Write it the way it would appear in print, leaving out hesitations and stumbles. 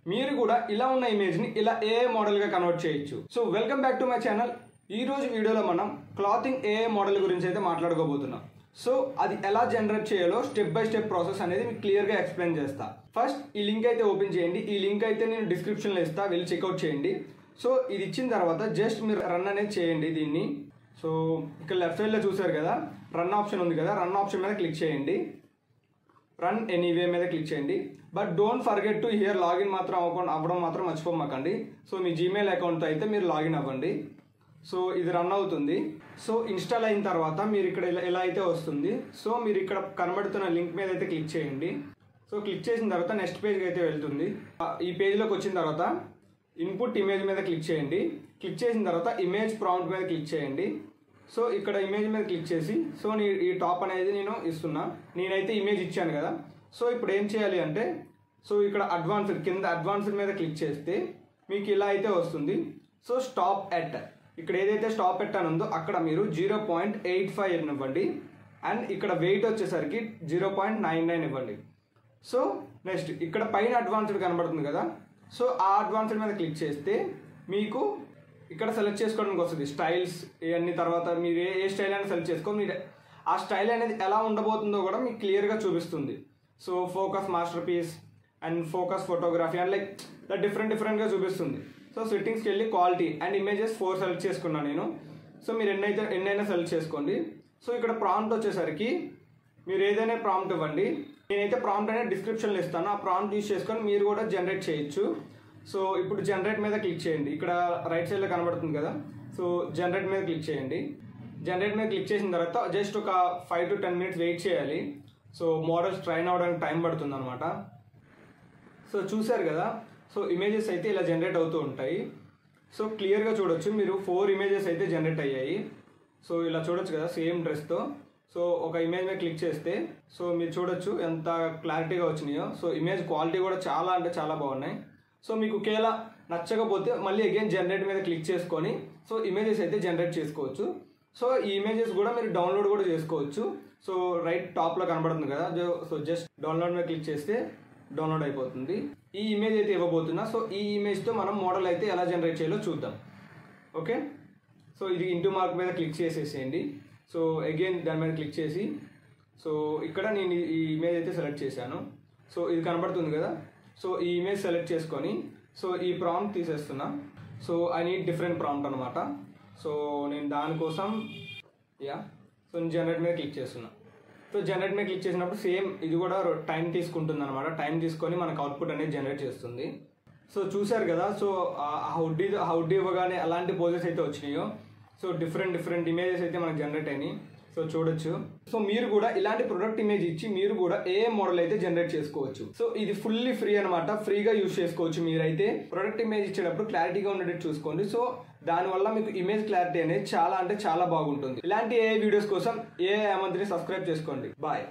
మీరు కూడా ఇలా ఉన్న ఇమేజ్ ని ఇలా ఏఐ మోడల్ గా కన్వర్ట్ చేయొచ్చు. So welcome back to my channel. ఈ రోజు వీడియోలో మనం క్లాతింగ్ ఏఐ మోడల్ గురించి అయితే మాట్లాడుకోబోతున్నాం. సో అది ఎలా జనరేట్ చేయాలో స్టెప్ బై స్టెప్ ప్రాసెస్ అనేది మీకు క్లియర్ గా ఎక్స్ప్లెయిన్ చేస్తా. ఫస్ట్ ఈ లింక్ అయితే ఓపెన్ చేయండి. ఈ లింక్ అయితే నేను డిస్క్రిప్షన్ లో ఇస్తా, వెళ్ళి చెక్అవుట్ చేయండి. సో ఇది ఇచ్చిన తర్వాత జస్ట్ మీరు రన్ అనేది చేయండి దీన్ని. సో ఇక్కడ లెఫ్ట్ సైడ్ లో చూసారు కదా, రన్ ఆప్షన్ ఉంది కదా, రన్ ఆప్షన్ మీద క్లిక్ చేయండి. రన్ ఎనీవే మీద క్లిక్ చేయండి. But don't forget to hear login మాత్రం అవ్వడం మాత్రం మర్చిపోమాకండి. సో మీ జీమెయిల్ అకౌంట్తో అయితే మీరు లాగిన్ అవ్వండి. సో ఇది రన్ అవుతుంది. సో ఇన్స్టాల్ అయిన తర్వాత మీరు ఇక్కడ ఎలా అయితే వస్తుంది. సో మీరు ఇక్కడ కనబడుతున్న లింక్ మీద అయితే క్లిక్ చేయండి. సో క్లిక్ చేసిన తర్వాత నెక్స్ట్ పేజ్కి అయితే వెళ్తుంది. ఈ పేజ్లోకి వచ్చిన తర్వాత ఇన్పుట్ ఇమేజ్ మీద క్లిక్ చేయండి. క్లిక్ చేసిన తర్వాత ఇమేజ్ ప్రాంప్ట్ మీద క్లిక్ చేయండి. సో ఇక్కడ ఇమేజ్ మీద క్లిక్ చేసి సో ఈ టాప్ అనేది నేను ఇస్తున్నా. నేనైతే ఇమేజ్ ఇచ్చాను కదా. సో ఇప్పుడు ఏం చేయాలి అంటే, సో ఇక్కడ అడ్వాన్స్డ్ కింద అడ్వాన్స్డ్ మీద క్లిక్ చేస్తే మీకు ఇలా అయితే వస్తుంది. సో స్టాప్ ఎట్, ఇక్కడ ఏదైతే స్టాప్ ఎట్ అని ఉందో అక్కడ మీరు 0.85 ఇవ్వండి. అండ్ ఇక్కడ వెయిట్ వచ్చేసరికి 0.99 ఇవ్వండి. సో నెక్స్ట్ ఇక్కడ పైన అడ్వాన్స్డ్ కనబడుతుంది కదా. సో ఆ అడ్వాన్స్డ్ మీద క్లిక్ చేస్తే మీకు ఇక్కడ సెలెక్ట్ చేసుకోవడానికి వస్తుంది స్టైల్స్ ఇవన్నీ. తర్వాత మీరు ఏ స్టైల్ అయినా సెలెక్ట్ చేసుకో, మీరు ఆ స్టైల్ అనేది ఎలా ఉండబోతుందో కూడా మీకు క్లియర్గా చూపిస్తుంది. So focus masterpiece and focus photography and like డిఫరెంట్గా చూపిస్తుంది. సో సెట్టింగ్స్కి వెళ్ళి క్వాలిటీ అండ్ ఇమేజెస్ 4 సెలెక్ట్ చేసుకున్నాను నేను. సో మీరు ఎన్నైనా సెలెక్ట్ చేసుకోండి. సో ఇక్కడ ప్రాంప్ట్ వచ్చేసరికి మీరు ఏదైనా ప్రాంప్ట్ ఇవ్వండి. నేనైతే ప్రాంప్ట్ అనేది డిస్క్రిప్షన్లో ఇస్తాను. ఆ ప్రాంప్ట్ యూజ్ చేసుకొని మీరు కూడా జనరేట్ చేయొచ్చు. సో ఇప్పుడు జనరేట్ మీద క్లిక్ చేయండి. ఇక్కడ రైట్ సైడ్లో కనబడుతుంది కదా. సో జనరేట్ మీద క్లిక్ చేయండి. జనరేట్ మీద క్లిక్ చేసిన తర్వాత జస్ట్ ఒక 5 to 10 minutes వెయిట్ చేయాలి. సో మోడల్స్ ట్రైన్ అవ్వడానికి టైం పడుతుంది అనమాట. సో చూసారు కదా. సో ఇమేజెస్ అయితే ఇలా జనరేట్ అవుతూ ఉంటాయి. సో క్లియర్గా చూడొచ్చు, మీరు 4 ఇమేజెస్ అయితే జనరేట్ అయ్యాయి. సో ఇలా చూడొచ్చు కదా సేమ్ డ్రెస్తో. సో ఒక ఇమేజ్ మీద క్లిక్ చేస్తే సో మీరు చూడొచ్చు ఎంత క్లారిటీగా వచ్చినాయో. సో ఇమేజ్ క్వాలిటీ కూడా చాలా అంటే చాలా బాగున్నాయి. సో మీకు ఒకవేళ నచ్చకపోతే మళ్ళీ అగైన్ జనరేట్ మీద క్లిక్ చేసుకొని సో ఇమేజెస్ అయితే జనరేట్ చేసుకోవచ్చు. సో ఈ ఇమేజెస్ కూడా మీరు డౌన్లోడ్ కూడా చేసుకోవచ్చు. సో రైట్ టాప్లో కనబడుతుంది కదా. సో జస్ట్ డౌన్లోడ్ మీద క్లిక్ చేస్తే డౌన్లోడ్ అయిపోతుంది. ఈ ఇమేజ్ అయితే ఇవ్వబోతున్నా. సో ఈ ఇమేజ్తో మనం మోడల్ అయితే ఎలా జనరేట్ చేయాలో చూద్దాం. ఓకే, సో ఇది ఇంటూ మార్క్ మీద క్లిక్ చేసేసేయండి. సో అగైన్ దాని మీద క్లిక్ చేసి సో ఇక్కడ నేను ఈ ఇమేజ్ అయితే సెలెక్ట్ చేశాను. సో ఇది కనబడుతుంది కదా. సో ఈ ఇమేజ్ సెలెక్ట్ చేసుకొని సో ఈ ప్రాంప్ట్ తీసేస్తున్నా. So I need different prompt అనమాట. సో నేను దానికోసం సో నేను జనరేట్ మీద క్లిక్ చేస్తున్నా. సో జనరేట్ మీద క్లిక్ చేసినప్పుడు సేమ్ ఇది కూడా టైం తీసుకుంటుంది అనమాట. టైం తీసుకొని మనకు అవుట్పుట్ అనేది జనరేట్ చేస్తుంది. సో చూసారు కదా. సో హౌడ్డీ ఇవ్వగానే అలాంటి పోజెస్ అయితే వచ్చినాయో. సో డిఫరెంట్ ఇమేజెస్ అయితే మనకు జనరేట్ అయినాయి. సో చూడొచ్చు. సో మీరు కూడా ఇలాంటి ప్రొడక్ట్ ఇమేజ్ ఇచ్చి మీరు కూడా ఏ మోడల్ అయితే జనరేట్ చేసుకోవచ్చు. సో ఇది ఫుల్లీ ఫ్రీ అనమాట. ఫ్రీగా యూజ్ చేసుకోవచ్చు. మీరైతే ప్రొడక్ట్ ఇమేజ్ ఇచ్చేటప్పుడు క్లారిటీగా ఉండేటట్టు చూసుకోండి. సో దానివల్ల మీకు ఇమేజ్ క్లారిటీ అనేది చాలా అంటే చాలా బాగుంటుంది. ఇలాంటి ఏ వీడియోస్ కోసం ఏ మంత్ని సబ్స్క్రైబ్ చేసుకోండి. బాయ్.